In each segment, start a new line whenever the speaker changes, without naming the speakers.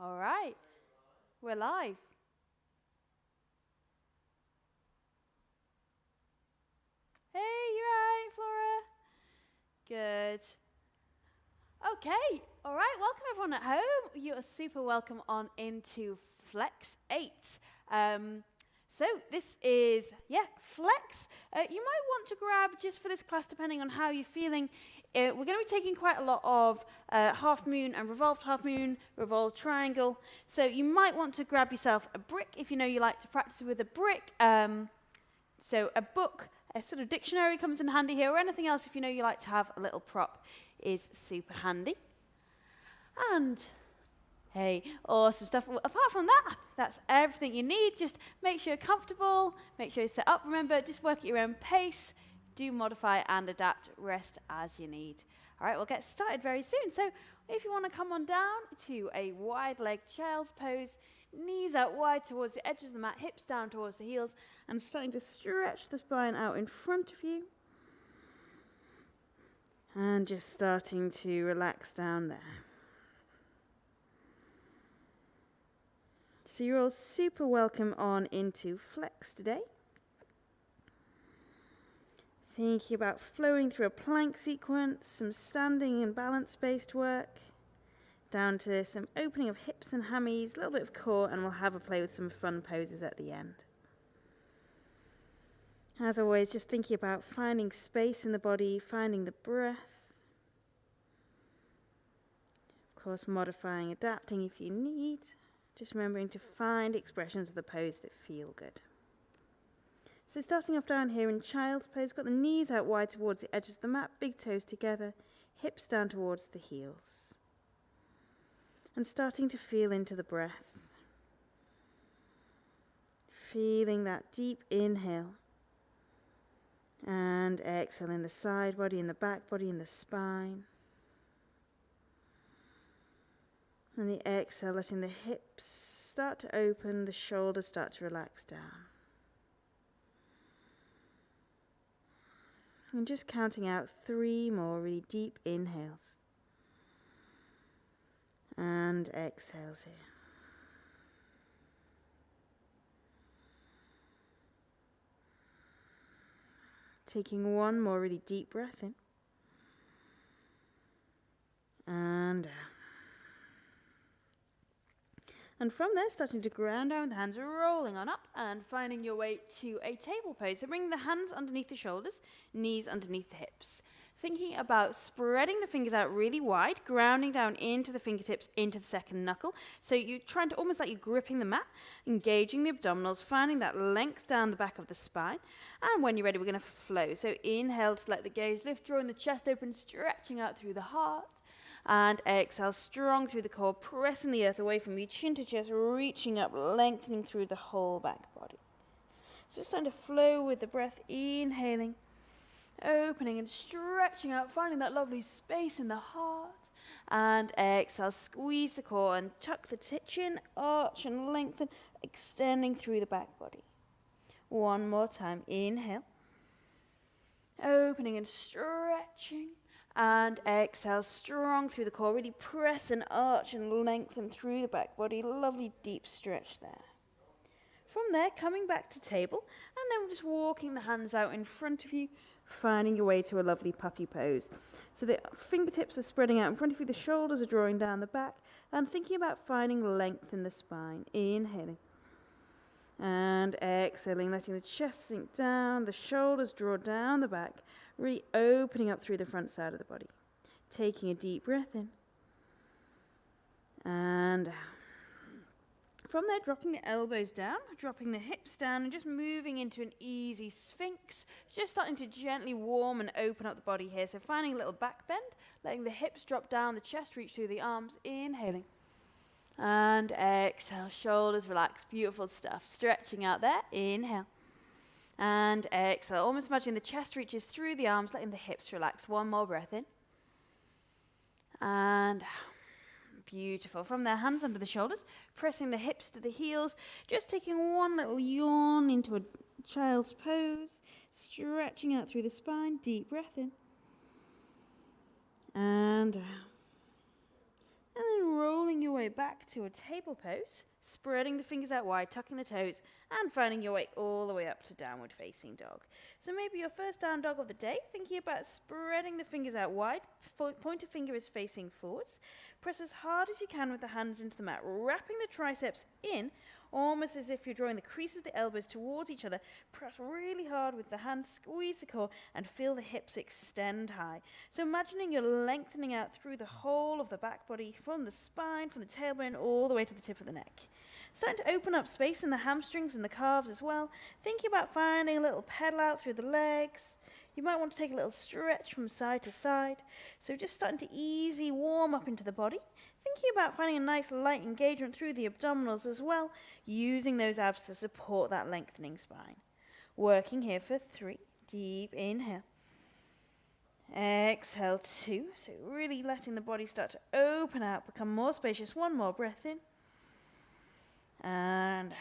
All right, we're live. Hey, you right, Flora? Good. Okay, all right, welcome everyone at home. You are super welcome on into Flex 8. So this is, Flex. You might want to grab, just for this class, depending on how you're feeling, we're going to be taking quite a lot of half moon and revolved half moon, revolved triangle. So you might want to grab yourself a brick if you know you like to practice with a brick. So a book, a sort of dictionary comes in handy here, or anything else if you know you like to have a little prop is super handy. And hey, awesome stuff. Apart from that, that's everything you need. Just make sure you're comfortable, make sure you're set up. Remember, just work at your own pace. Do modify and adapt, rest as you need. All right, we'll get started very soon. So if you want to come on down to a wide-legged child's pose, knees out wide towards the edges of the mat, hips down towards the heels, and starting to stretch the spine out in front of you. And just starting to relax down there. So you're all super welcome on into Flex today. Thinking about flowing through a plank sequence, some standing and balance-based work, down to some opening of hips and hammies, a little bit of core, and we'll have a play with some fun poses at the end. As always, just thinking about finding space in the body, finding the breath. Of course, modifying, adapting if you need. Just remembering to find expressions of the pose that feel good. So starting off down here in child's pose, got the knees out wide towards the edges of the mat, big toes together, hips down towards the heels. And starting to feel into the breath. Feeling that deep inhale. And exhale in the side body, in the back body, in the spine. And the exhale, letting the hips start to open, the shoulders start to relax down. And just counting out 3 more really deep inhales. And exhales here. Taking 1 more really deep breath in. And out. And from there, starting to ground down with the hands, rolling on up and finding your way to a table pose. So bring the hands underneath the shoulders, knees underneath the hips. Thinking about spreading the fingers out really wide, grounding down into the fingertips, into the second knuckle. So you're trying to almost like you're gripping the mat, engaging the abdominals, finding that length down the back of the spine. And when you're ready, we're going to flow. So inhale to let the gaze lift, drawing the chest open, stretching out through the heart. And exhale, strong through the core, pressing the earth away from you, chin to chest, reaching up, lengthening through the whole back body. So it's time to flow with the breath, inhaling, opening and stretching out, finding that lovely space in the heart. And exhale, squeeze the core and tuck the chin, arch and lengthen, extending through the back body. One more time, inhale, opening and stretching. And exhale, strong through the core. Really press and arch and lengthen through the back body. Lovely deep stretch there. From there, coming back to table. And then we're just walking the hands out in front of you. Finding your way to a lovely puppy pose. So the fingertips are spreading out in front of you. The shoulders are drawing down the back. And thinking about finding length in the spine. Inhaling. And exhaling, letting the chest sink down. The shoulders draw down the back. Really opening up through the front side of the body. Taking a deep breath in. And out. From there, dropping the elbows down, dropping the hips down, and just moving into an easy sphinx. Just starting to gently warm and open up the body here. So finding a little back bend, letting the hips drop down, the chest reach through the arms. Inhaling. And exhale, shoulders relax. Beautiful stuff. Stretching out there. Inhale. And exhale, almost imagine the chest reaches through the arms, letting the hips relax. One more breath in. And beautiful. From there, hands under the shoulders, pressing the hips to the heels, just taking one little yawn into a child's pose, stretching out through the spine, deep breath in. And out. And then rolling your way way back to a table pose, spreading the fingers out wide, tucking the toes, and finding your way all the way up to downward facing dog. So maybe your first down dog of the day, thinking about spreading the fingers out wide, pointer finger is facing forwards. Press as hard as you can with the hands into the mat, wrapping the triceps in, almost as if you're drawing the creases of the elbows towards each other. Press really hard with the hands, squeeze the core, and feel the hips extend high. So imagining you're lengthening out through the whole of the back body, from the spine, from the tailbone, all the way to the tip of the neck. Starting to open up space in the hamstrings and the calves as well. Thinking about finding a little pedal out through the legs. You might want to take a little stretch from side to side. So just starting to easy warm up into the body. Thinking about finding a nice light engagement through the abdominals as well, using those abs to support that lengthening spine. Working here for 3. Deep inhale. Exhale 2. So really letting the body start to open out, become more spacious. 1 more breath in. And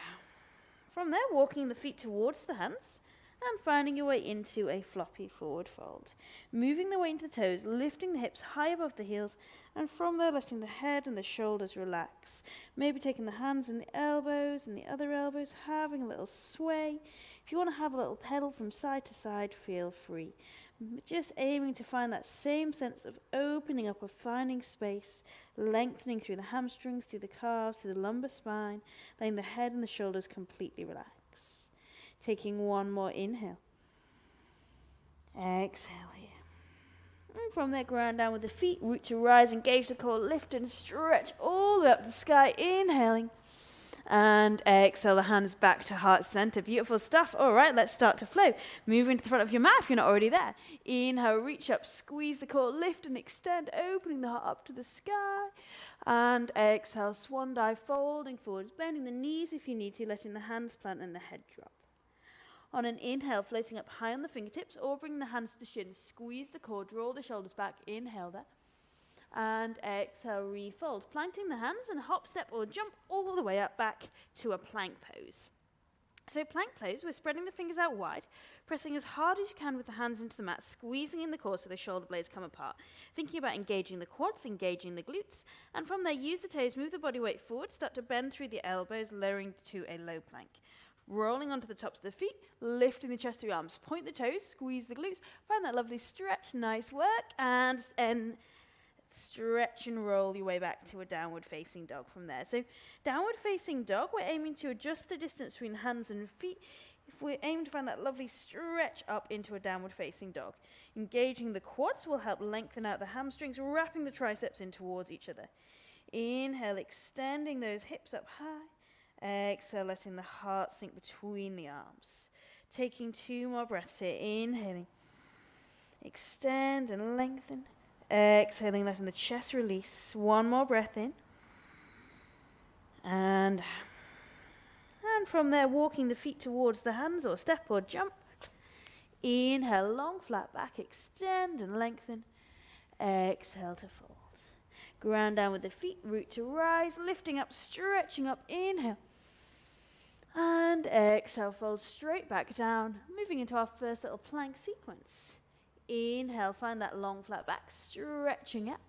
from there, walking the feet towards the hands and finding your way into a floppy forward fold. Moving the weight into the toes, lifting the hips high above the heels, and from there letting the head and the shoulders relax. Maybe taking the hands and the elbows and the other elbows, having a little sway. If you want to have a little pedal from side to side, feel free. Just aiming to find that same sense of opening up, of finding space, lengthening through the hamstrings, through the calves, through the lumbar spine, letting the head and the shoulders completely relax. Taking 1 more inhale. Exhale here. And from there, ground down with the feet, root to rise, engage the core, lift and stretch all the way up to the sky, inhaling. And exhale, the hands back to heart center. Beautiful stuff. All right, let's start to flow. Moving to the front of your mat if you're not already there. Inhale, reach up, squeeze the core, lift and extend, opening the heart up to the sky. And exhale, swan dive, folding forwards, bending the knees if you need to, letting the hands plant and the head drop. On an inhale, floating up high on the fingertips or bringing the hands to the shins. Squeeze the core, draw the shoulders back. Inhale there. And exhale, refold. Planting the hands and hop, step or jump all the way up back to a plank pose. So plank pose, we're spreading the fingers out wide, pressing as hard as you can with the hands into the mat, squeezing in the core so the shoulder blades come apart. Thinking about engaging the quads, engaging the glutes. And from there, use the toes, move the body weight forward, start to bend through the elbows, lowering to a low plank. Rolling onto the tops of the feet, lifting the chest through arms. Point the toes, squeeze the glutes. Find that lovely stretch, nice work. And stretch and roll your way back to a downward facing dog from there. So downward facing dog, we're aiming to adjust the distance between hands and feet. If we aim to find that lovely stretch up into a downward facing dog. Engaging the quads will help lengthen out the hamstrings, wrapping the triceps in towards each other. Inhale, extending those hips up high. Exhale, letting the heart sink between the arms. Taking 2 more breaths here. Inhaling. Extend and lengthen. Exhaling, letting the chest release. 1 more breath in. And from there, walking the feet towards the hands or step or jump. Inhale, long flat back. Extend and lengthen. Exhale to fold. Ground down with the feet, root to rise, lifting up, stretching up. Inhale. And exhale, fold straight back down, moving into our first little plank sequence. Inhale, find that long flat back, stretching out.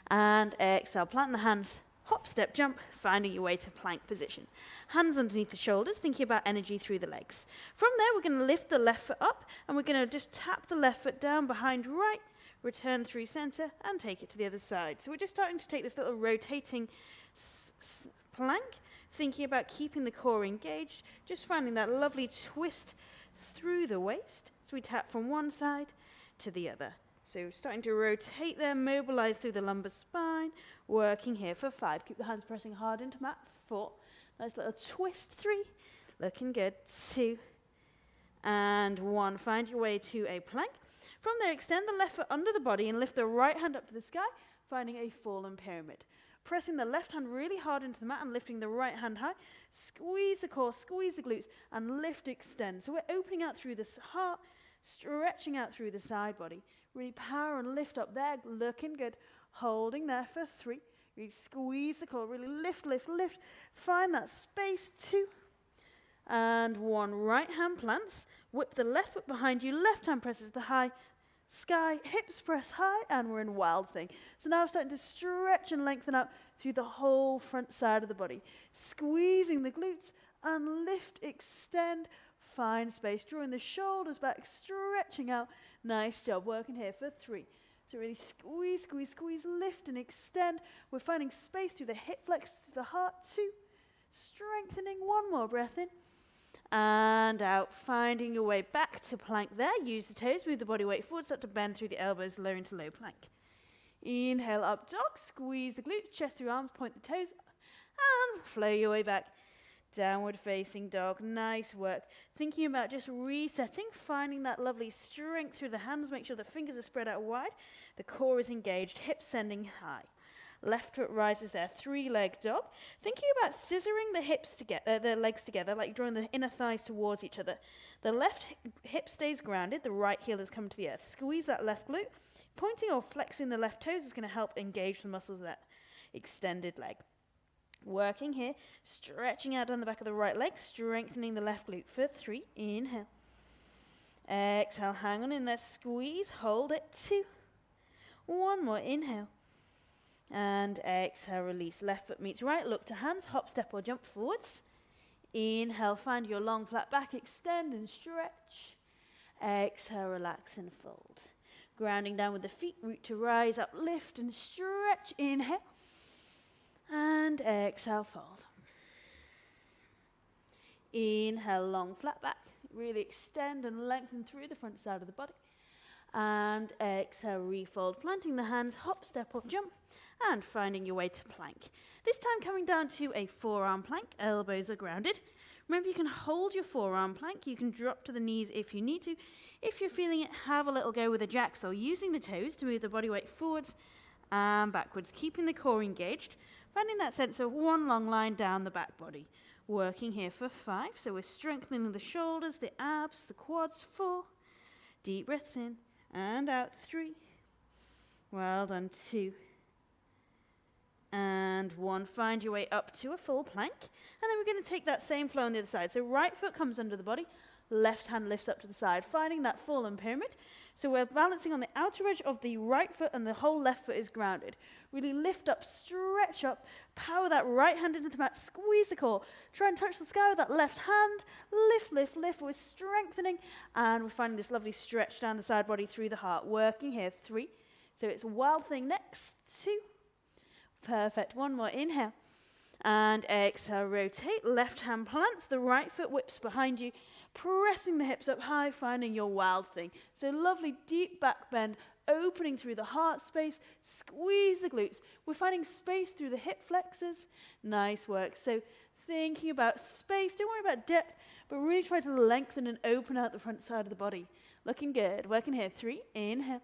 And exhale, plant the hands, hop, step, jump, finding your way to plank position. Hands underneath the shoulders, thinking about energy through the legs. From there, we're going to lift the left foot up, and we're going to just tap the left foot down behind right, return through center, and take it to the other side. So we're just starting to take this little rotating plank, thinking about keeping the core engaged, just finding that lovely twist through the waist. So we tap from one side to the other. So starting to rotate there, mobilize through the lumbar spine, working here for 5. Keep the hands pressing hard into mat. 4. Nice little twist. 3. Looking good. 2. And 1. Find your way to a plank. From there, extend the left foot under the body and lift the right hand up to the sky, finding a fallen pyramid. Pressing the left hand really hard into the mat and lifting the right hand high. Squeeze the core, squeeze the glutes, and lift, extend. So we're opening out through the heart, stretching out through the side body. Really power and lift up there, looking good. Holding there for 3. Really squeeze the core, really lift, lift, lift. Find that space. 2. And 1. Right hand plants. Whip the left foot behind you. Left hand presses the high. sky, hips press high, and we're in wild thing. So now starting to stretch and lengthen out through the whole front side of the body. Squeezing the glutes and lift, extend, find space. Drawing the shoulders back, stretching out. Nice job, working here for 3. So really squeeze, squeeze, squeeze, lift and extend. We're finding space through the hip flex to the heart. 2, strengthening. 1 more breath in. And out, finding your way back to plank there. Use the toes, move the body weight forward, start to bend through the elbows, low into low plank. Inhale, up dog, squeeze the glutes, chest through arms, point the toes, and flow your way back. Downward facing dog, nice work. Thinking about just resetting, finding that lovely strength through the hands, make sure the fingers are spread out wide, the core is engaged, hips sending high. Left foot rises there, 3-leg dog. Thinking about scissoring the hips together, the legs together, like drawing the inner thighs towards each other. The left hip stays grounded, the right heel is coming to the earth. Squeeze that left glute. Pointing or flexing the left toes is going to help engage the muscles of that extended leg. Working here, stretching out down the back of the right leg, strengthening the left glute for 3. Inhale. Exhale, hang on in there, squeeze, hold it. 2. 1 more, inhale. And exhale, release. Left foot meets right, look to hands, hop, step or jump forwards. Inhale, find your long flat back, extend and stretch. Exhale, relax and fold. Grounding down with the feet, root to rise, up, lift and stretch. Inhale. And exhale, fold. Inhale, long flat back. Really extend and lengthen through the front side of the body. And exhale, refold, planting the hands, hop, step up, jump, and finding your way to plank. This time coming down to a forearm plank, elbows are grounded. Remember, you can hold your forearm plank, you can drop to the knees if you need to. If you're feeling it, have a little go with a jacks or using the toes to move the body weight forwards and backwards, keeping the core engaged, finding that sense of one long line down the back body. Working here for 5, so we're strengthening the shoulders, the abs, the quads. 4, deep breaths in. And out, 3. Well done, 2. And 1. Find your way up to a full plank. And then we're going to take that same flow on the other side. So right foot comes under the body, left hand lifts up to the side, finding that fallen pyramid. So we're balancing on the outer edge of the right foot and the whole left foot is grounded. Really lift up, stretch up, power that right hand into the mat, squeeze the core. Try and touch the sky with that left hand. Lift, lift, lift. We're strengthening and we're finding this lovely stretch down the side body through the heart. Working here, 3. So it's a wild thing next. 2. Perfect. 1 more. Inhale. And exhale, rotate. Left hand plants, the right foot whips behind you, pressing the hips up high, finding your wild thing. So lovely deep back bend, opening through the heart space, squeeze the glutes. We're finding space through the hip flexors. Nice work. So thinking about space, don't worry about depth, but really try to lengthen and open out the front side of the body. Looking good. Working here. 3, inhale.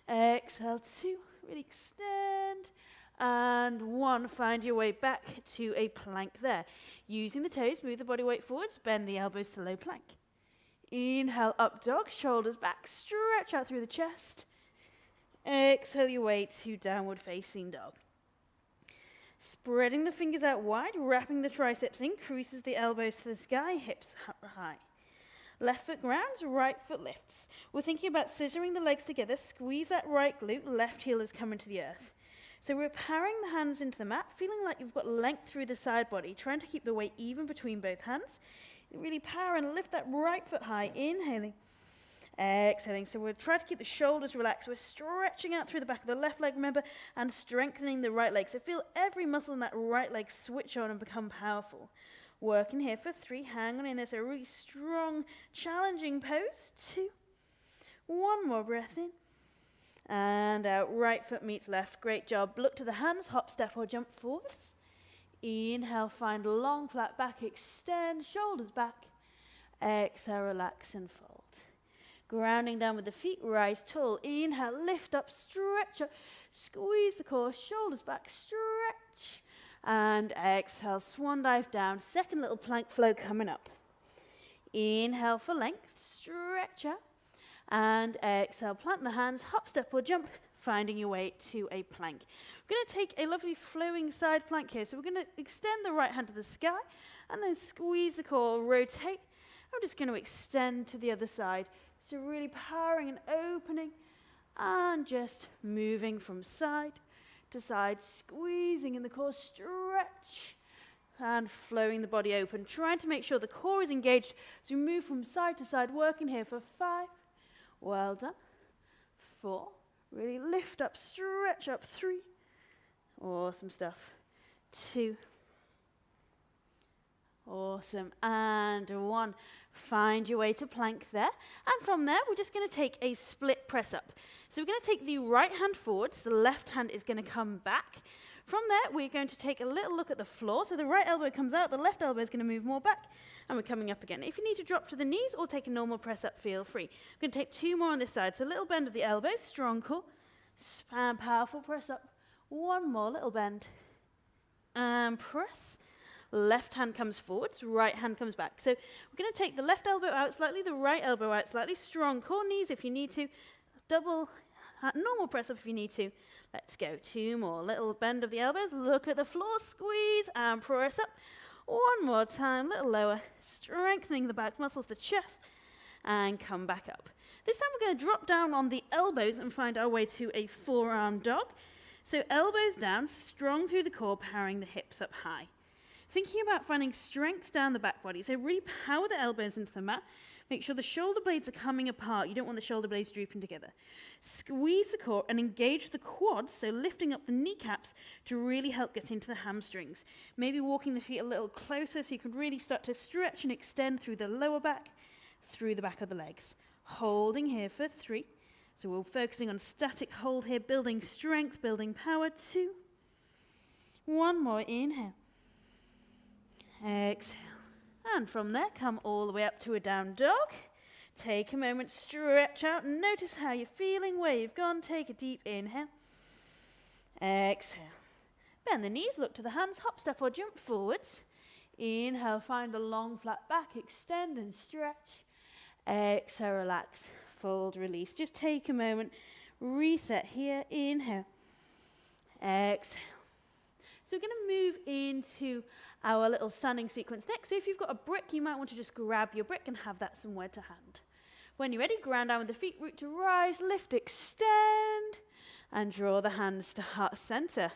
Exhale, 2, really extend. And 1, find your way back to a plank there. Using the toes, move the body weight forwards, bend the elbows to low plank. Inhale, up dog, shoulders back, stretch out through the chest. Exhale your way to downward facing dog. Spreading the fingers out wide, wrapping the triceps in, creases the elbows to the sky, hips high. Left foot grounds, right foot lifts. We're thinking about scissoring the legs together, squeeze that right glute, left heel is coming to the earth. So we're powering the hands into the mat, feeling like you've got length through the side body, trying to keep the weight even between both hands. Really power and lift that right foot high, inhaling. Exhaling, so we'll try to keep the shoulders relaxed. We're stretching out through the back of the left leg, remember, and strengthening the right leg. So feel every muscle in that right leg switch on and become powerful. Working here for 3, hang on in there, so a really strong, challenging pose. 2, 1 more breath in. And out, right foot meets left. Great job. Look to the hands, hop, step or jump forwards. Inhale, find long flat back, extend, shoulders back. Exhale, relax and fold. Grounding down with the feet, rise tall. Inhale, lift up, stretch up, squeeze the core, shoulders back, stretch. And exhale, swan dive down. Second little plank flow coming up. Inhale for length, stretch out. And exhale, plant the hands, hop, step or jump, finding your way to a plank. We're going to take a lovely flowing side plank here. So we're going to extend the right hand to the sky and then squeeze the core, rotate. I'm just going to extend to the other side. So really powering and opening and just moving from side to side, squeezing in the core, stretch and flowing the body open. Trying to make sure the core is engaged as we move from side to side, working here for 5. Well done. 4. Really lift up, stretch up. 3. Awesome stuff. 2. Awesome. And 1. Find your way to plank there. And from there, we're just going to take a split press up. So we're going to take the right hand forwards. The left hand is going to come back. From there, we're going to take a little look at the floor. So the right elbow comes out, the left elbow is going to move more back, and we're coming up again. If you need to drop to the knees or take a normal press up, feel free. We're going to take 2 more on this side. So a little bend of the elbows, strong core, and powerful press up. 1 more, little bend, and press. Left hand comes forwards, right hand comes back. So we're going to take the left elbow out slightly, the right elbow out slightly, strong core, knees if you need to, double, normal press up if you need to. Let's go. 2 more, little bend of the elbows, look at the floor, squeeze and press up. 1 more time, little lower, strengthening the back muscles, the chest, and come back up. This time we're going to drop down on the elbows and find our way to a forearm dog. So elbows down, strong through the core, powering the hips up high. Thinking about finding strength down the back body. So really power the elbows into the mat. Make sure the shoulder blades are coming apart. You don't want the shoulder blades drooping together. Squeeze the core and engage the quads, so lifting up the kneecaps to really help get into the hamstrings. Maybe walking the feet a little closer so you can really start to stretch and extend through the lower back, through the back of the legs. Holding here for 3. So we're focusing on static hold here, building strength, building power. 2. 1 more, inhale. Exhale. And from there, come all the way up to a down dog. Take a moment, stretch out, and notice how you're feeling, where you've gone. Take a deep inhale. Exhale. Bend the knees, look to the hands, hop, step, or jump forwards. Inhale, find a long, flat back, extend and stretch. Exhale, relax, fold, release. Just take a moment, reset here. Inhale. Exhale. So we're going to move into our little standing sequence next. So if you've got a brick, you might want to just grab your brick and have that somewhere to hand. When you're ready, ground down with the feet, root to rise, lift, extend, and draw the hands to heart center.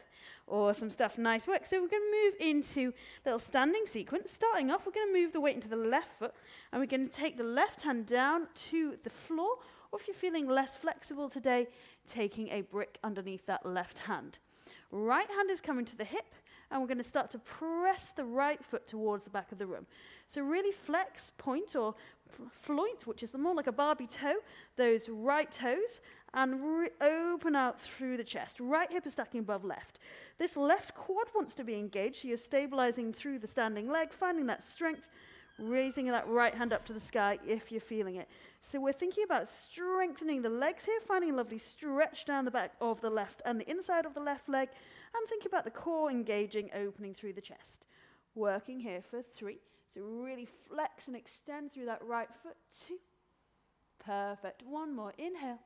Awesome stuff, nice work. So we're going to move into little standing sequence. Starting off, we're going to move the weight into the left foot, and we're going to take the left hand down to the floor, or if you're feeling less flexible today, taking a brick underneath that left hand. Right hand is coming to the hip, and we're going to start to press the right foot towards the back of the room. So really flex, point, or floint, which is more like a Barbie toe, those right toes, and open out through the chest. Right hip is stacking above left. This left quad wants to be engaged, so you're stabilizing through the standing leg, finding that strength, raising that right hand up to the sky if you're feeling it. So we're thinking about strengthening the legs here, finding a lovely stretch down the back of the left and the inside of the left leg, and think about the core engaging, opening through the chest. Working here for 3. So really flex and extend through that right foot. 2. Perfect. 1 more. Inhale.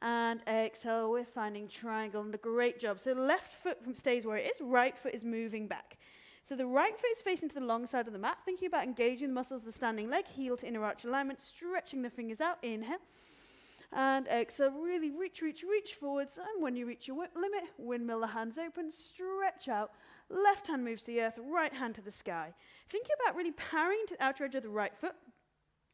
And exhale. We're finding triangle, and a great job. So left foot stays where it is, right foot is moving back. So the right foot is facing to the long side of the mat, thinking about engaging the muscles of the standing leg, heel to inner arch alignment, stretching the fingers out. Inhale. And exhale, really reach forwards. And when you reach your limit, windmill the hands open, stretch out. Left hand moves to the earth, right hand to the sky. Thinking about really powering to the outer edge of the right foot,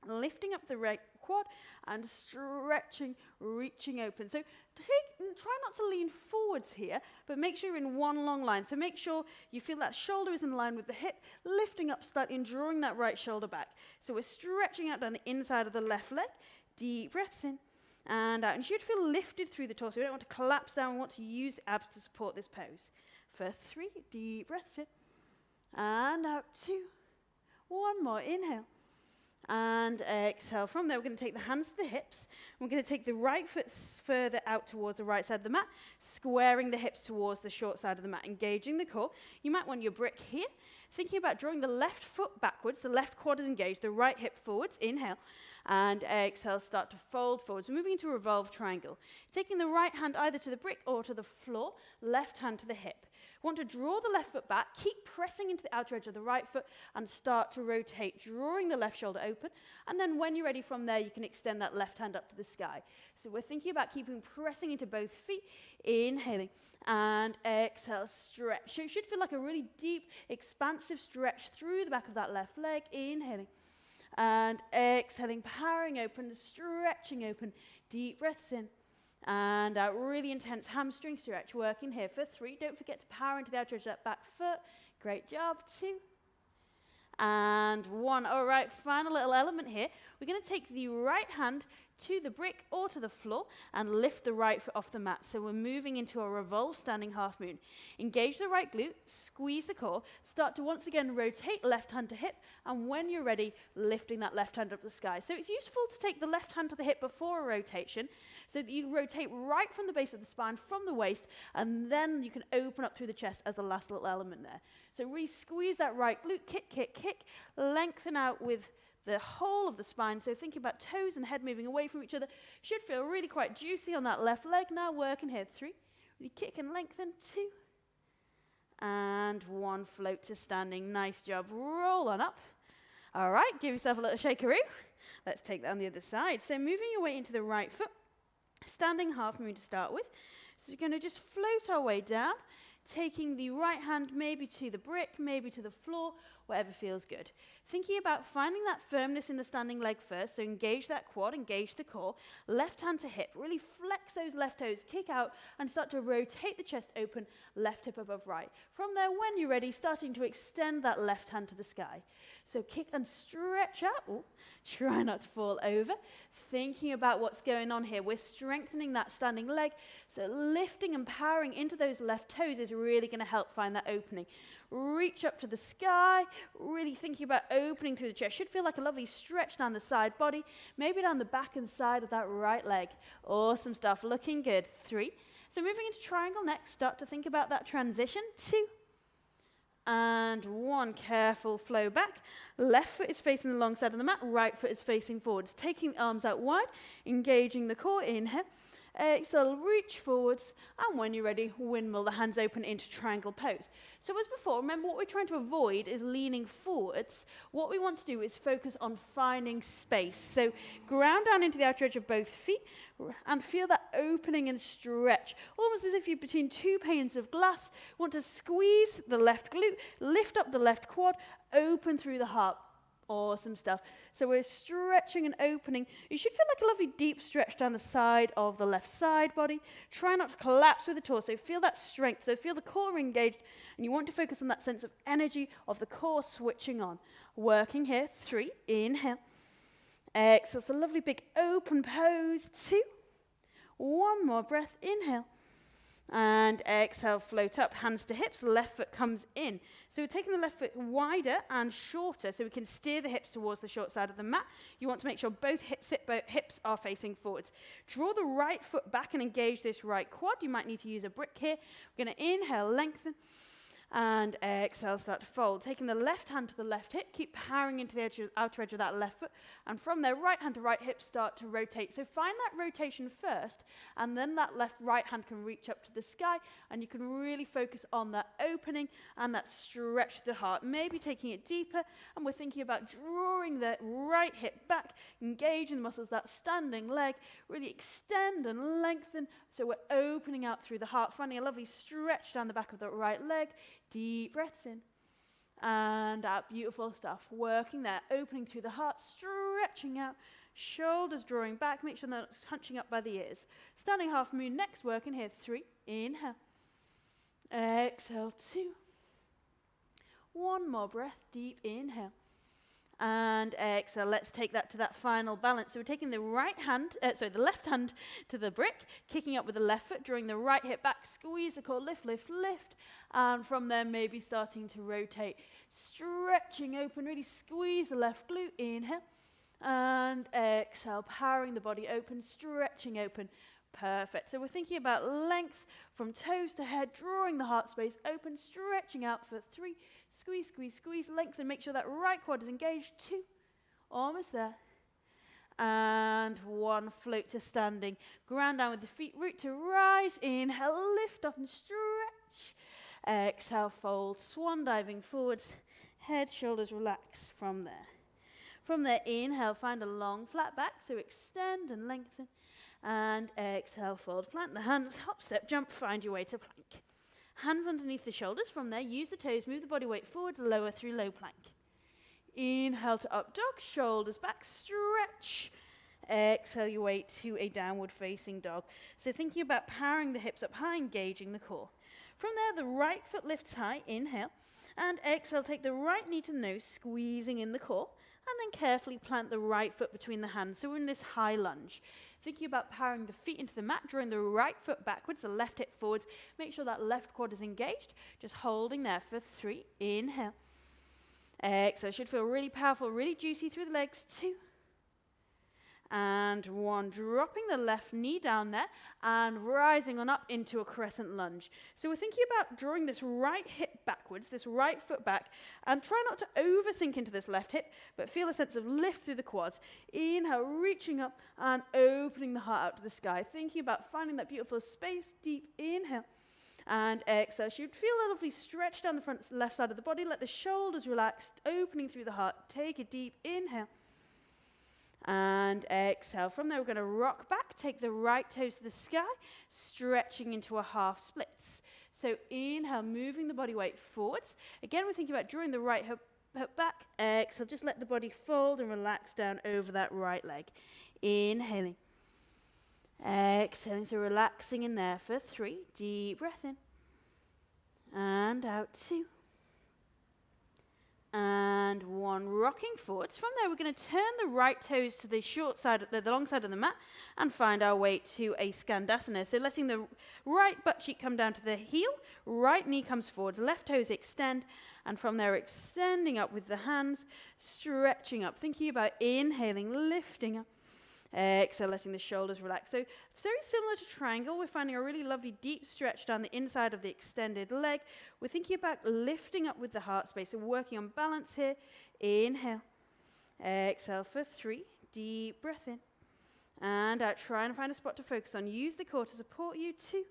lifting up the right quad, and stretching, reaching open. So try not to lean forwards here, but make sure you're in one long line. So make sure you feel that shoulder is in line with the hip, lifting up slightly and drawing that right shoulder back. So we're stretching out down the inside of the left leg. Deep breaths in and out. And you should feel lifted through the torso. We don't want to collapse down. We want to use the abs to support this pose. For 3, deep breaths in and out. 2. 1 more. Inhale. And exhale. From there, we're going to take the hands to the hips. We're going to take the right foot further out towards the right side of the mat, squaring the hips towards the short side of the mat, engaging the core. You might want your brick here. Thinking about drawing the left foot backwards, the left quad is engaged, the right hip forwards. Inhale. And exhale, start to fold forwards. Moving into a revolve triangle. Taking the right hand either to the brick or to the floor, left hand to the hip. Want to draw the left foot back, keep pressing into the outer edge of the right foot and start to rotate, drawing the left shoulder open. And then when you're ready from there, you can extend that left hand up to the sky. So we're thinking about keeping pressing into both feet, inhaling and exhale, stretch. So it should feel like a really deep, expansive stretch through the back of that left leg, inhaling and exhaling, powering open, stretching open, deep breaths in. And a really intense hamstring stretch working here for 3. Don't forget to power into the outer edge of that back foot. Great job. 2. And 1. All right, final little element here. We're going to take the right hand to the brick or to the floor and lift the right foot off the mat. So we're moving into a revolve standing half moon. Engage the right glute, squeeze the core, start to once again rotate left hand to hip, and when you're ready, lifting that left hand up the sky. So it's useful to take the left hand to the hip before a rotation so that you rotate right from the base of the spine, from the waist, and then you can open up through the chest as the last little element there. So really squeeze that right glute, kick, kick, kick, lengthen out with the whole of the spine. So thinking about toes and head moving away from each other. Should feel really quite juicy on that left leg. Now working here. 3. Really kick and lengthen. 2. And 1. Float to standing. Nice job. Roll on up. All right. Give yourself a little shakeroo. Let's take that on the other side. So moving your way into the right foot. Standing half moon to start with. So you're going to just float our way down. Taking the right hand maybe to the brick, maybe to the floor, whatever feels good. Thinking about finding that firmness in the standing leg first, so engage that quad, engage the core, left hand to hip, really flex those left toes, kick out, and start to rotate the chest open, left hip above right. From there, when you're ready, starting to extend that left hand to the sky. So kick and stretch out. Ooh, try not to fall over. Thinking about what's going on here. We're strengthening that standing leg, so lifting and powering into those left toes is really going to help find that opening. Reach up to the sky, really thinking about opening through the chest. Should feel like a lovely stretch down the side body, maybe down the back and side of that right leg. Awesome stuff, looking good. 3. So moving into triangle next, start to think about that transition. 2. And 1, careful flow back. Left foot is facing the long side of the mat, right foot is facing forwards. Taking the arms out wide, engaging the core, inhale. Exhale, reach forwards, and when you're ready, windmill the hands open into triangle pose. So as before, remember what we're trying to avoid is leaning forwards. What we want to do is focus on finding space. So ground down into the outer edge of both feet and feel that opening and stretch, almost as if you're between 2 panes of glass. Want to squeeze the left glute, lift up the left quad, open through the heart. Awesome stuff. So we're stretching and opening. You should feel like a lovely deep stretch down the side of the left side body. Try not to collapse with the torso. Feel that strength. So feel the core engaged. And you want to focus on that sense of energy of the core switching on. Working here. 3. Inhale. Exhale. So lovely big open pose. 2. 1 more breath. Inhale. And exhale, float up, hands to hips, left foot comes in. So we're taking the left foot wider and shorter so we can steer the hips towards the short side of the mat. You want to make sure both hips are facing forwards. Draw the right foot back and engage this right quad. You might need to use a brick here. We're going to inhale, lengthen, and exhale, start to fold. Taking the left hand to the left hip, keep powering into the outer edge of that left foot, and from there, right hand to right hip, start to rotate. So find that rotation first, and then that right hand can reach up to the sky, and you can really focus on that opening and that stretch to the heart, maybe taking it deeper, and we're thinking about drawing the right hip back, engaging the muscles, that standing leg, really extend and lengthen, so we're opening out through the heart, finding a lovely stretch down the back of the right leg. Deep breaths in and out. Beautiful stuff. Working there, opening through the heart, stretching out, shoulders drawing back. Make sure they're not hunching up by the ears. Standing half moon next, working here. 3. Inhale. Exhale. 2. 1 more breath. Deep inhale. And exhale. Let's take that to that final balance. So we're taking the left hand to the brick, kicking up with the left foot, drawing the right hip back, squeeze the core, lift, lift, lift. And from there, maybe starting to rotate, stretching open, really squeeze the left glute, inhale. And exhale, powering the body open, stretching open. Perfect. So we're thinking about length from toes to head, drawing the heart space open, stretching out for 3. Squeeze, squeeze, squeeze, lengthen. Make sure that right quad is engaged. 2. Almost there. And one, float to standing. Ground down with the feet, root to rise. Inhale, lift up and stretch. Exhale, fold, swan diving forwards. Head, shoulders relax from there. From there, inhale, find a long flat back, so extend and lengthen. And exhale, fold, plant the hands, hop, step, jump, find your way to plank. Hands underneath the shoulders. From there, use the toes, move the body weight forwards, lower through low plank. Inhale to up dog, shoulders back, stretch. Exhale your way to a downward facing dog. So thinking about powering the hips up high, engaging the core. From there, the right foot lifts high, inhale. And exhale, take the right knee to the nose, squeezing in the core. And then carefully plant the right foot between the hands. So we're in this high lunge. Thinking about powering the feet into the mat, drawing the right foot backwards, the left hip forwards. Make sure that left quad is engaged. Just holding there for 3. Inhale. Exhale. Should feel really powerful, really juicy through the legs. 2. And 1. Dropping the left knee down there and rising on up into a crescent lunge. So we're thinking about drawing this right hip backwards, this right foot back, and try not to over-sink into this left hip, but feel a sense of lift through the quads. Inhale, reaching up and opening the heart out to the sky. Thinking about finding that beautiful space, deep inhale. And exhale, so you'd feel a lovely stretch down the front left side of the body. Let the shoulders relax, opening through the heart. Take a deep inhale. And exhale. From there, we're going to rock back. Take the right toes to the sky, stretching into a half splits. So inhale, moving the body weight forwards. Again, we're thinking about drawing the right hip back. Exhale, just let the body fold and relax down over that right leg. Inhaling. Exhaling, so relaxing in there for 3. Deep breath in. And out 2. And 1, rocking forwards. From there, we're going to turn the right toes to the short side, the long side of the mat, and find our way to a Skandasana. So letting the right butt cheek come down to the heel, right knee comes forwards, left toes extend, and from there, extending up with the hands, stretching up, thinking about inhaling, lifting up. Exhale, letting the shoulders relax. So very similar to triangle, we're finding a really lovely deep stretch down the inside of the extended leg. We're thinking about lifting up with the heart space, so working on balance here. Inhale. Exhale for 3. Deep breath in. And out. Try and find a spot to focus on. Use the core to support you. 2.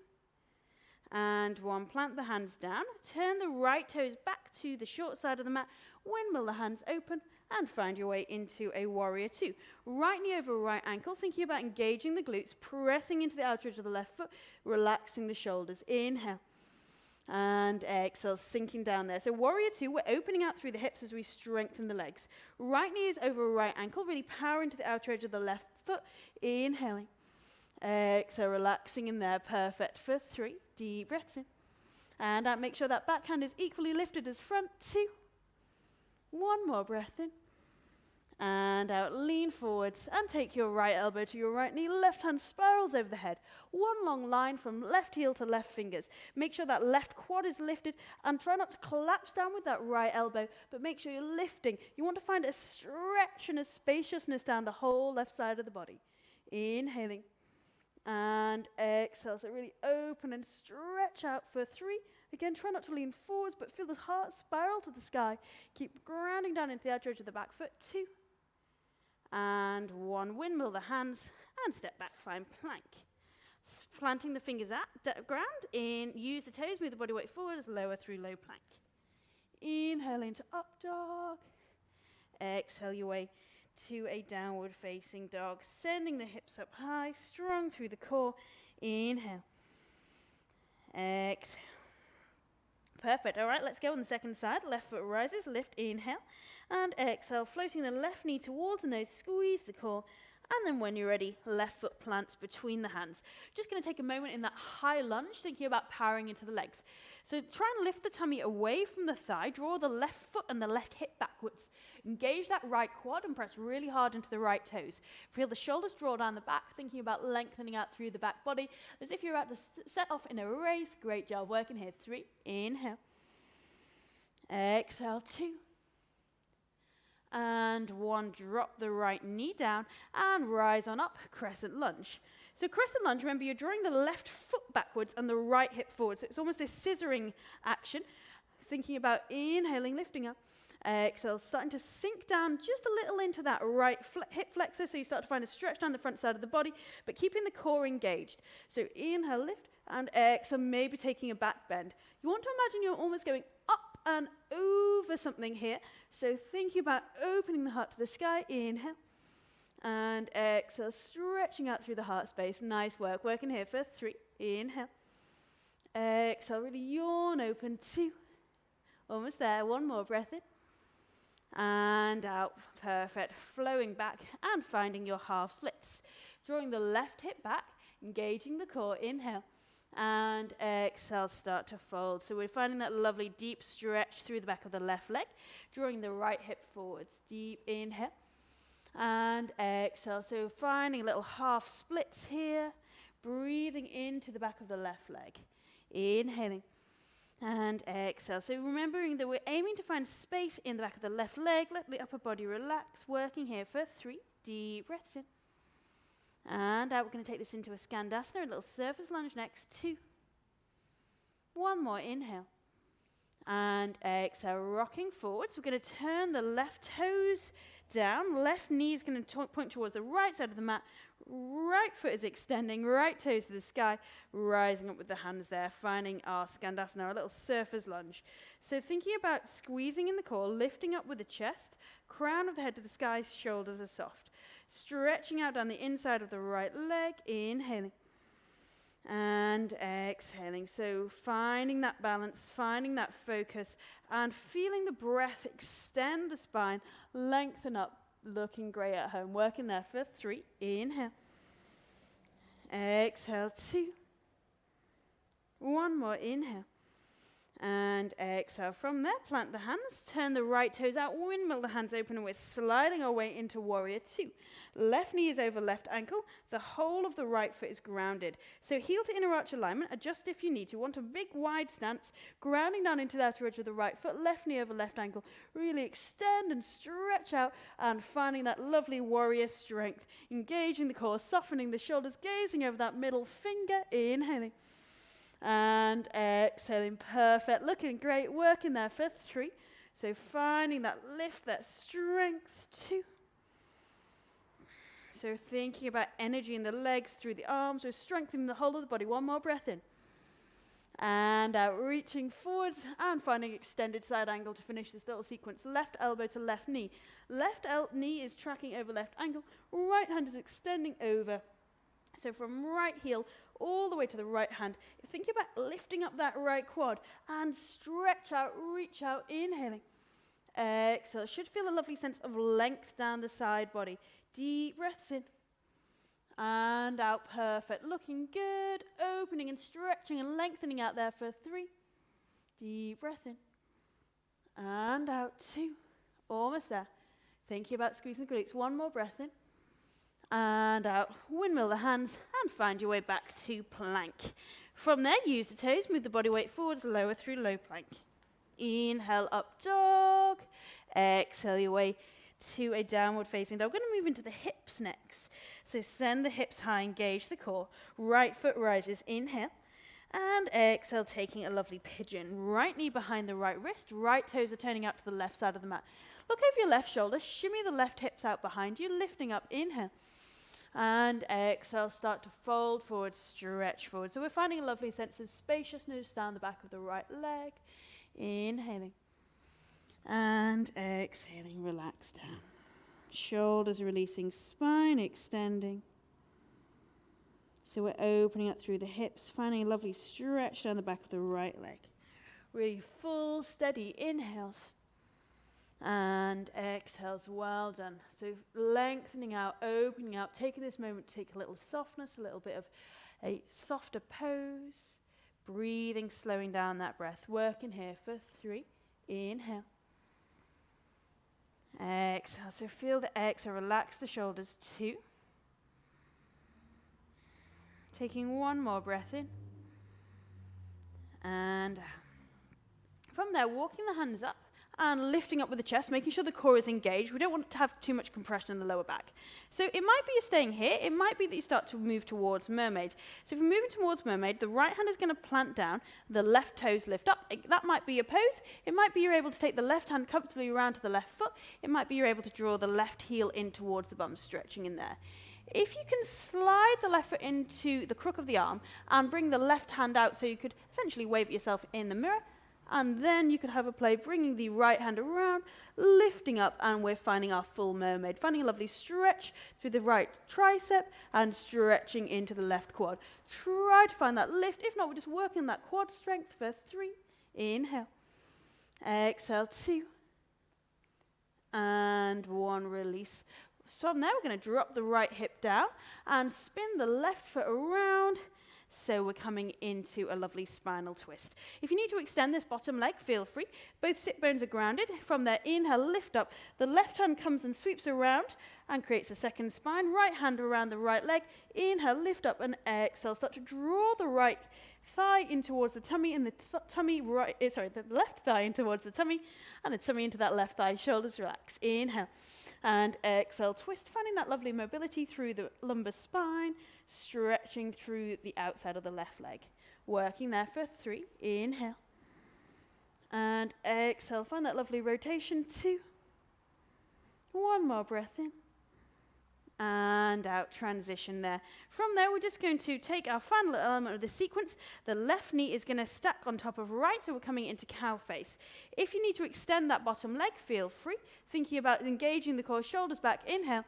And 1. Plant the hands down. Turn the right toes back to the short side of the mat. Windmill the hands open. And find your way into a warrior 2. Right knee over right ankle, thinking about engaging the glutes, pressing into the outer edge of the left foot, relaxing the shoulders. Inhale. And exhale, sinking down there. So warrior 2, we're opening out through the hips as we strengthen the legs. Right knee is over right ankle, really power into the outer edge of the left foot. Inhaling. Exhale, relaxing in there. Perfect for 3. Deep breaths in. And out, make sure that backhand is equally lifted as front. 2. 1 more breath in. And out, lean forwards and take your right elbow to your right knee. Left hand spirals over the head. 1 long line from left heel to left fingers. Make sure that left quad is lifted and try not to collapse down with that right elbow, but make sure you're lifting. You want to find a stretch and a spaciousness down the whole left side of the body. Inhaling and exhale. So really open and stretch out for 3. Again, try not to lean forwards, but feel the heart spiral to the sky. Keep grounding down into the outer edge of the back foot. 2. And 1. Windmill the hands and step back, find plank. Planting the fingers at ground. In, use the toes, move the body weight forward as lower through low plank. Inhale into up dog. Exhale your way to a downward facing dog. Sending the hips up high, strong through the core. Inhale. Exhale. Perfect. All right, let's go on the second side. Left foot rises, lift, inhale, and exhale, floating the left knee towards the nose, squeeze the core, and then when you're ready, left foot plants between the hands. Just going to take a moment in that high lunge, thinking about powering into the legs. So try and lift the tummy away from the thigh, draw the left foot and the left hip backwards. Engage that right quad and press really hard into the right toes. Feel the shoulders draw down the back, thinking about lengthening out through the back body, as if you're about to set off in a race. Great job working here. 3, inhale. Exhale, 2. And 1, drop the right knee down and rise on up, crescent lunge. So crescent lunge, remember you're drawing the left foot backwards and the right hip forward. So it's almost this scissoring action, thinking about inhaling, lifting up, Exhale, starting to sink down just a little into that right hip flexor, so you start to find a stretch down the front side of the body, but keeping the core engaged. So inhale, lift, and exhale, maybe taking a back bend. You want to imagine you're almost going up and over something here. So thinking about opening the heart to the sky, inhale, and exhale, stretching out through the heart space. Nice work. Working here for 3, inhale. Exhale, really yawn open, 2. Almost there, 1 more breath in. And out, perfect. Flowing back and finding your half splits. Drawing the left hip back, engaging the core, inhale. And exhale, start to fold. So we're finding that lovely deep stretch through the back of the left leg. Drawing the right hip forwards, deep inhale. And exhale, so finding little half splits here. Breathing into the back of the left leg. Inhaling. And exhale. So remembering that we're aiming to find space in the back of the left leg. Let the upper body relax. Working here for 3. Deep breaths in. And out. We're going to take this into a Skandasana, a little surface lunge next. 2. 1 more. Inhale. And exhale. Rocking forwards. We're going to turn the left toes down. Left knee is going to point towards the right side of the mat. Right foot is extending, right toes to the sky, rising up with the hands there, finding our Skandasana, our little surfer's lunge. So thinking about squeezing in the core, lifting up with the chest, crown of the head to the sky, shoulders are soft. Stretching out down the inside of the right leg, inhaling. And exhaling. So finding that balance, finding that focus, and feeling the breath extend the spine, lengthen up, looking great at home. Working there for 3. Inhale. Exhale, 2. 1 more. Inhale. And exhale. From there, plant the hands, turn the right toes out, windmill the hands open, and we're sliding our way into warrior 2. Left knee is over left ankle. The whole of the right foot is grounded. So heel to inner arch alignment. Adjust if you need to. Want a big wide stance, grounding down into the outer edge of the right foot, left knee over left ankle. Really extend and stretch out, and finding that lovely warrior strength. Engaging the core, softening the shoulders, gazing over that middle finger, inhaling. And exhaling, perfect, looking great, working there for 3. So finding that lift, that strength, 2. So thinking about energy in the legs, through the arms, we're strengthening the whole of the body. 1 more breath in. And out, reaching forwards and finding extended side angle to finish this little sequence. Left elbow to left knee. Left knee is tracking over left ankle. Right hand is extending over. So from right heel all the way to the right hand, think about lifting up that right quad and stretch out, reach out, inhaling. Exhale. Should feel a lovely sense of length down the side body. Deep breaths in and out. Perfect. Looking good. Opening and stretching and lengthening out there for 3. Deep breath in and out. 2. Almost there. Thinking about squeezing the glutes. 1 more breath in. And out, windmill the hands, and find your way back to plank. From there, use the toes, move the body weight forwards, lower through low plank. Inhale, up dog. Exhale your way to a downward facing dog. We're going to move into the hips next. So send the hips high, engage the core. Right foot rises, inhale. And exhale, taking a lovely pigeon. Right knee behind the right wrist, right toes are turning out to the left side of the mat. Look over your left shoulder, shimmy the left hips out behind you, lifting up, inhale. And exhale, start to fold forward, stretch forward. So we're finding a lovely sense of spaciousness down the back of the right leg. Inhaling. And exhaling, relax down. Shoulders releasing, spine extending. So we're opening up through the hips, finding a lovely stretch down the back of the right leg. Really full, steady inhales. And exhales, well done. So lengthening out, opening out, taking this moment to take a little softness, a little bit of a softer pose. Breathing, slowing down that breath. Working here for 3. Inhale. Exhale. So feel the exhale, relax the shoulders. 2. Taking 1 more breath in. And from there, walking the hands up and lifting up with the chest, making sure the core is engaged. We don't want to have too much compression in the lower back. So it might be you're staying here. It might be that you start to move towards mermaid. So if you're moving towards mermaid, the right hand is going to plant down, the left toes lift up. That might be your pose. It might be you're able to take the left hand comfortably around to the left foot. It might be you're able to draw the left heel in towards the bum, stretching in there. If you can slide the left foot into the crook of the arm and bring the left hand out so you could essentially wave at yourself in the mirror, and then you could have a play bringing the right hand around, lifting up, and we're finding our full mermaid. Finding a lovely stretch through the right tricep and stretching into the left quad. Try to find that lift. If not, we're just working that quad strength for 3. Inhale. Exhale, 2. And 1, release. So from there, we're going to drop the right hip down and spin the left foot around. So we're coming into a lovely spinal twist. If you need to extend this bottom leg, feel free. Both sit bones are grounded. From there, inhale, lift up. The left hand comes and sweeps around and creates a second spine. Right hand around the right leg. Inhale, lift up, and exhale. Start to draw the right thigh in towards the tummy, and the left thigh in towards the tummy, and the tummy into that left thigh. Shoulders relax. Inhale. And exhale, twist, finding that lovely mobility through the lumbar spine, stretching through the outside of the left leg. Working there for 3. Inhale. And exhale, find that lovely rotation. 2. 1 more breath in. And out, transition there. From there, we're just going to take our final element of the sequence. The left knee is going to stack on top of right, so we're coming into cow face. If you need to extend that bottom leg, feel free. Thinking about engaging the core, shoulders back, inhale,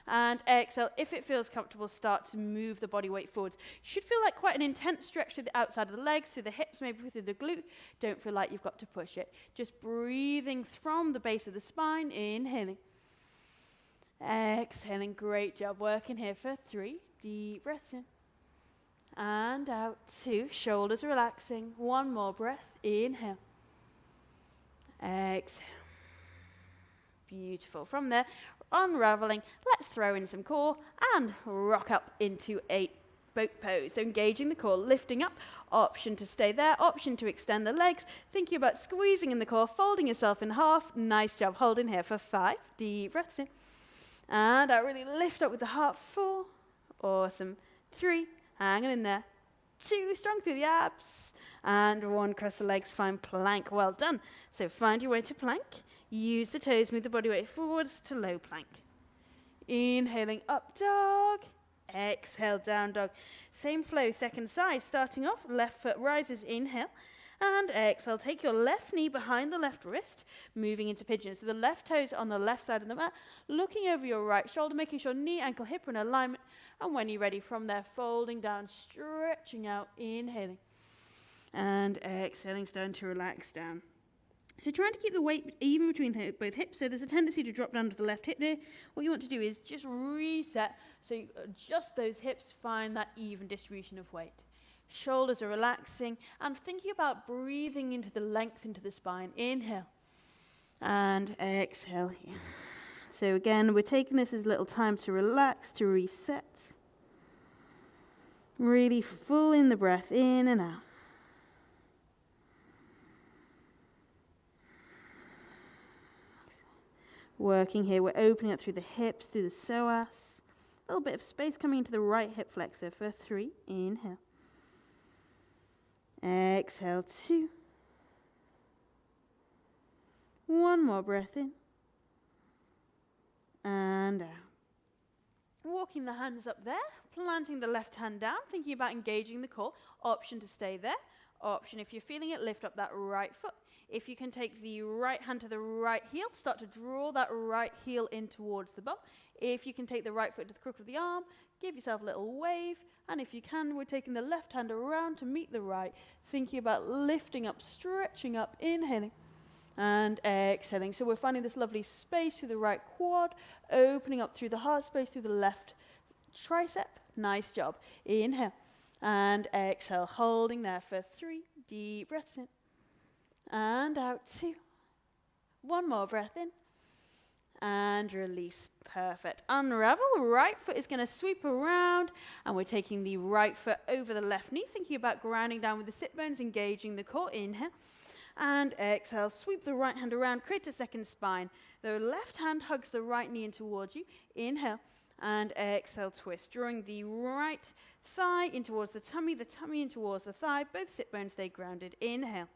and exhale. If it feels comfortable, start to move the body weight forwards. You should feel like quite an intense stretch to the outside of the legs, through the hips, maybe through the glute. Don't feel like you've got to push it. Just breathing from the base of the spine, inhaling. Exhaling, great job. Working here for 3. Deep breaths in. And out, 2. Shoulders relaxing. 1 more breath. Inhale. Exhale. Beautiful. From there, unraveling. Let's throw in some core and rock up into a boat pose. So engaging the core, lifting up. Option to stay there. Option to extend the legs. Thinking about squeezing in the core, folding yourself in half. Nice job. Holding here for 5. Deep breaths in. And out, really lift up with the heart. 4. Awesome. 3. Hanging in there. 2. Strong through the abs. And 1. Cross the legs. Find plank. Well done. So find your way to plank. Use the toes. Move the body weight forwards to low plank. Inhaling up dog. Exhale down dog. Same flow. Second side. Starting off. Left foot rises. Inhale. And exhale, take your left knee behind the left wrist, moving into pigeon. So the left toes on the left side of the mat, looking over your right shoulder, making sure knee, ankle, hip are in alignment. And when you're ready, from there, folding down, stretching out, inhaling. And exhaling, starting to relax down. So trying to keep the weight even between both hips. So there's a tendency to drop down to the left hip there. What you want to do is just reset. So you adjust those hips, find that even distribution of weight. Shoulders are relaxing, and thinking about breathing into the length into the spine. Inhale and exhale here. So again, we're taking this as a little time to relax, to reset. Really full in the breath, in and out. Working here, we're opening up through the hips, through the psoas. A little bit of space coming into the right hip flexor for 3. Inhale. Exhale, 2. 1 more breath in. And out. Walking the hands up there, planting the left hand down, thinking about engaging the core. Option to stay there. Option, if you're feeling it, lift up that right foot. If you can take the right hand to the right heel, start to draw that right heel in towards the bum. If you can take the right foot to the crook of the arm, give yourself a little wave. And if you can, we're taking the left hand around to meet the right, thinking about lifting up, stretching up, inhaling and exhaling. So we're finding this lovely space through the right quad, opening up through the heart space, through the left tricep. Nice job. Inhale and exhale, holding there for 3. Deep breaths in and out. 2. 1 more breath in and release. Perfect. Unravel. Right foot is going to sweep around, and we're taking the right foot over the left knee, thinking about grounding down with the sit bones, engaging the core. Inhale And exhale, sweep the right hand around, create a second spine. The left hand hugs the right knee in towards you. Inhale, and exhale, twist. Drawing the right thigh in towards the tummy in towards the thigh. Both sit bones stay grounded. Inhale.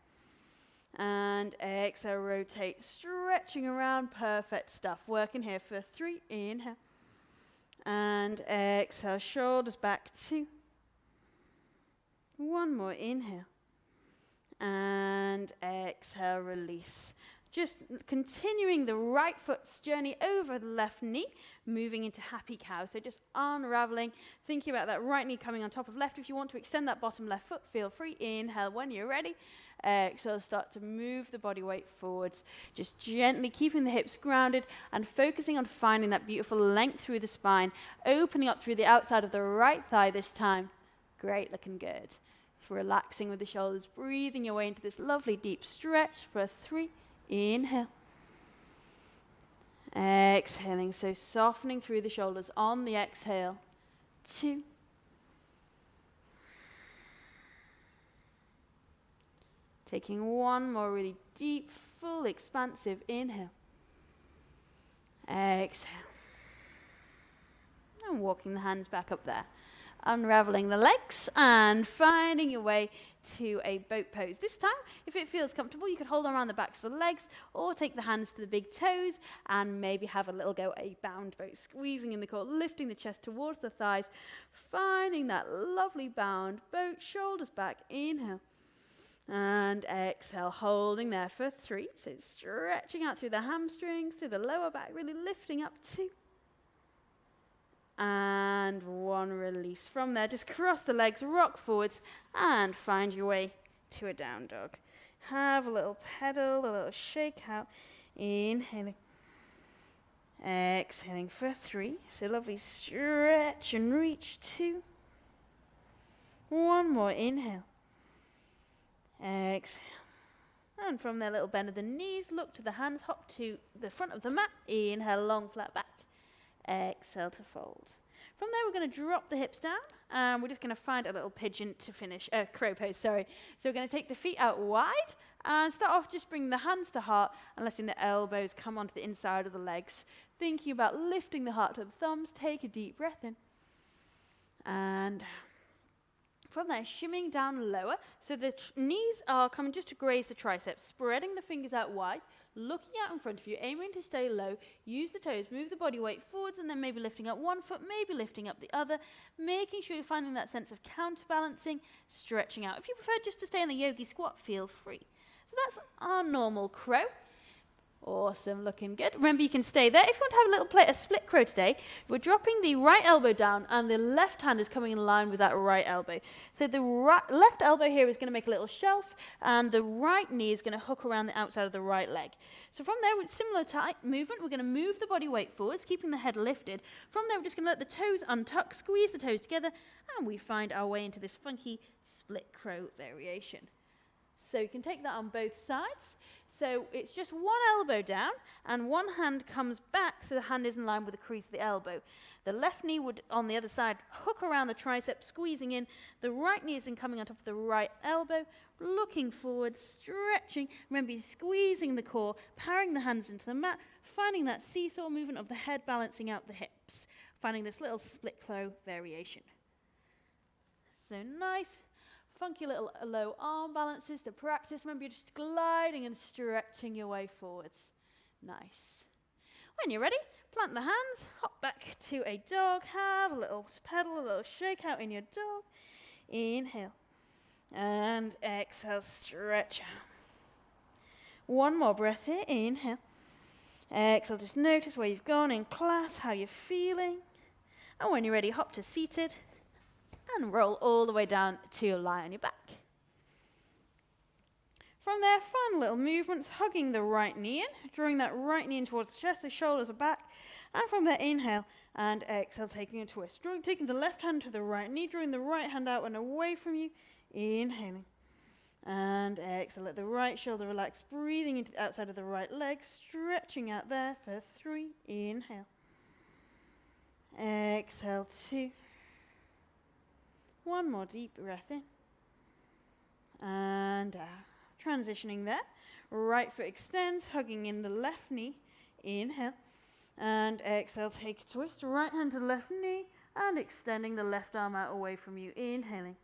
And exhale, rotate, stretching around. Perfect stuff. Working here for 3. Inhale. And exhale, shoulders back. 2. 1 more. Inhale. And exhale, release. Just continuing the right foot's journey over the left knee, moving into happy cow. So just unraveling, thinking about that right knee coming on top of left. If you want to extend that bottom left foot, feel free. Inhale when you're ready. Exhale, start to move the body weight forwards. Just gently keeping the hips grounded and focusing on finding that beautiful length through the spine, opening up through the outside of the right thigh this time. Great, looking good. Relaxing with the shoulders, breathing your way into this lovely deep stretch for 3. Inhale. Exhaling, so softening through the shoulders on the exhale. 2. Taking 1 more really deep, full, expansive inhale. Exhale. And walking the hands back up there. Unraveling the legs and finding your way to a boat pose. This time, if it feels comfortable, you could hold around the backs of the legs or take the hands to the big toes and maybe have a little go at a bound boat, squeezing in the core, lifting the chest towards the thighs, finding that lovely bound boat, shoulders back, inhale. And exhale, holding there for 3. So stretching out through the hamstrings, through the lower back, really lifting up 2. And 1, release. From there, just cross the legs, rock forwards, and find your way to a down dog. Have a little pedal, a little shake out. Inhaling. Exhaling for 3. So lovely stretch and reach. 2. 1 more, inhale. Exhale. And from there, little bend of the knees, look to the hands, hop to the front of the mat. Inhale, long flat back. Exhale to fold. From there, we're going to drop the hips down, and we're just going to find a little pigeon to finish, crow pose, sorry. So we're going to take the feet out wide, and start off just bringing the hands to heart, and letting the elbows come onto the inside of the legs. Thinking about lifting the heart to the thumbs, take a deep breath in. And from there, shimmying down lower, so the knees are coming just to graze the triceps, spreading the fingers out wide, looking out in front of you, aiming to stay low, use the toes, move the body weight forwards, and then maybe lifting up one foot, maybe lifting up the other, making sure you're finding that sense of counterbalancing, stretching out. If you prefer just to stay in the yogi squat, feel free. So that's our normal crow. Awesome, looking good. Remember, you can stay there. If you want to have a little play, a split crow today, we're dropping the right elbow down and the left hand is coming in line with that right elbow. So the left elbow here is going to make a little shelf and the right knee is going to hook around the outside of the right leg. So from there, with similar type movement, we're going to move the body weight forwards, keeping the head lifted. From there, we're just going to let the toes untuck, squeeze the toes together, and we find our way into this funky split crow variation. So you can take that on both sides. So it's just one elbow down and one hand comes back so the hand is in line with the crease of the elbow. The left knee would, on the other side, hook around the tricep, squeezing in. The right knee is then coming on top of the right elbow, looking forward, stretching. Remember, you're squeezing the core, powering the hands into the mat, finding that seesaw movement of the head, balancing out the hips, finding this little split crow variation. So nice. Funky little low arm balances to practice. Remember, you're just gliding and stretching your way forwards. Nice. When you're ready, plant the hands, hop back to a dog, have a little pedal, a little shake out in your dog. Inhale. And exhale, stretch out. One more breath here. Inhale. Exhale, just notice where you've gone in class, how you're feeling. And when you're ready, hop to seated. And roll all the way down to lie on your back. From there, fun little movements, hugging the right knee in, drawing that right knee in towards the chest, the shoulders are back. And from there, inhale and exhale, taking a twist. Taking the left hand to the right knee, drawing the right hand out and away from you. Inhaling. And exhale, let the right shoulder relax, breathing into the outside of the right leg, stretching out there for 3. Inhale. Exhale, 2. One more deep breath in. And out. Try transitioning there. Right foot extends, hugging in the left knee. Inhale. And exhale, take a twist. Right hand to left knee. And extending the left arm out away from you. Inhaling.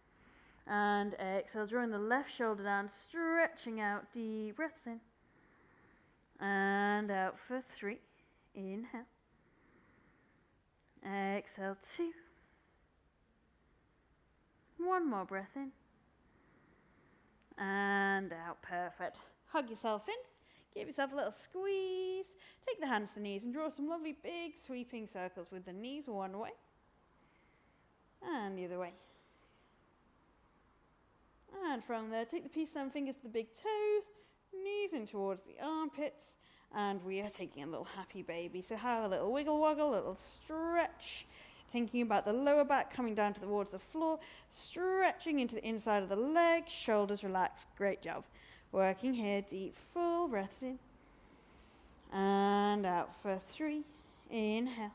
And exhale, drawing the left shoulder down, stretching out. Deep breaths in. And out for 3. Inhale. Exhale, 2. One more breath in. And out. Perfect. Hug yourself in. Give yourself a little squeeze. Take the hands to the knees and draw some lovely big sweeping circles with the knees one way and the other way. And from there, take the peace sign fingers to the big toes, knees in towards the armpits, and we are taking a little happy baby. So have a little wiggle woggle, a little stretch, thinking about the lower back coming down towards the floor, stretching into the inside of the legs, shoulders relaxed. Great job. Working here, deep, full breaths in. And out for 3. Inhale.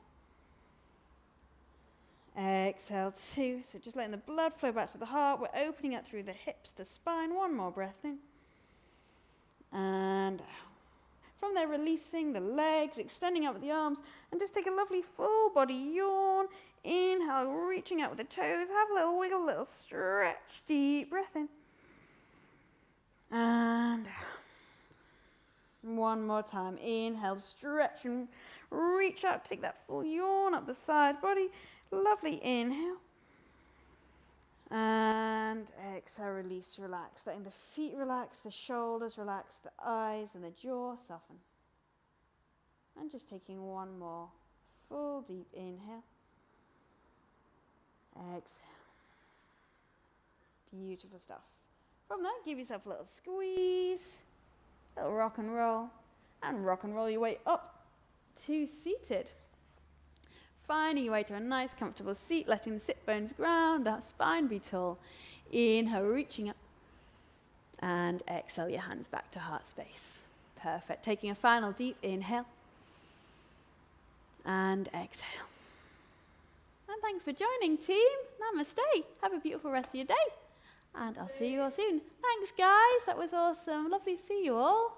Exhale, 2. So just letting the blood flow back to the heart. We're opening up through the hips, the spine. One more breath in. And out. From there, releasing the legs, extending out with the arms, and just take a lovely full body yawn. Inhale, reaching out with the toes. Have a little wiggle, a little stretch. Deep breath in. And one more time. Inhale, stretch and reach out. Take that full yawn up the side body. Lovely inhale. And exhale, release, relax. Letting the feet relax, the shoulders relax, the eyes and the jaw soften. And just taking one more full deep inhale. Exhale. Beautiful stuff. From there, give yourself a little squeeze, a little rock and roll your way up to seated. Finding your way to a nice comfortable seat, letting the sit bones ground, that spine be tall. Inhale, reaching up, and exhale your hands back to heart space. Perfect. Taking a final deep inhale, and exhale. And thanks for joining, team. Namaste. Have a beautiful rest of your day. And I'll see you all soon. Thanks, guys. That was awesome. Lovely to see you all.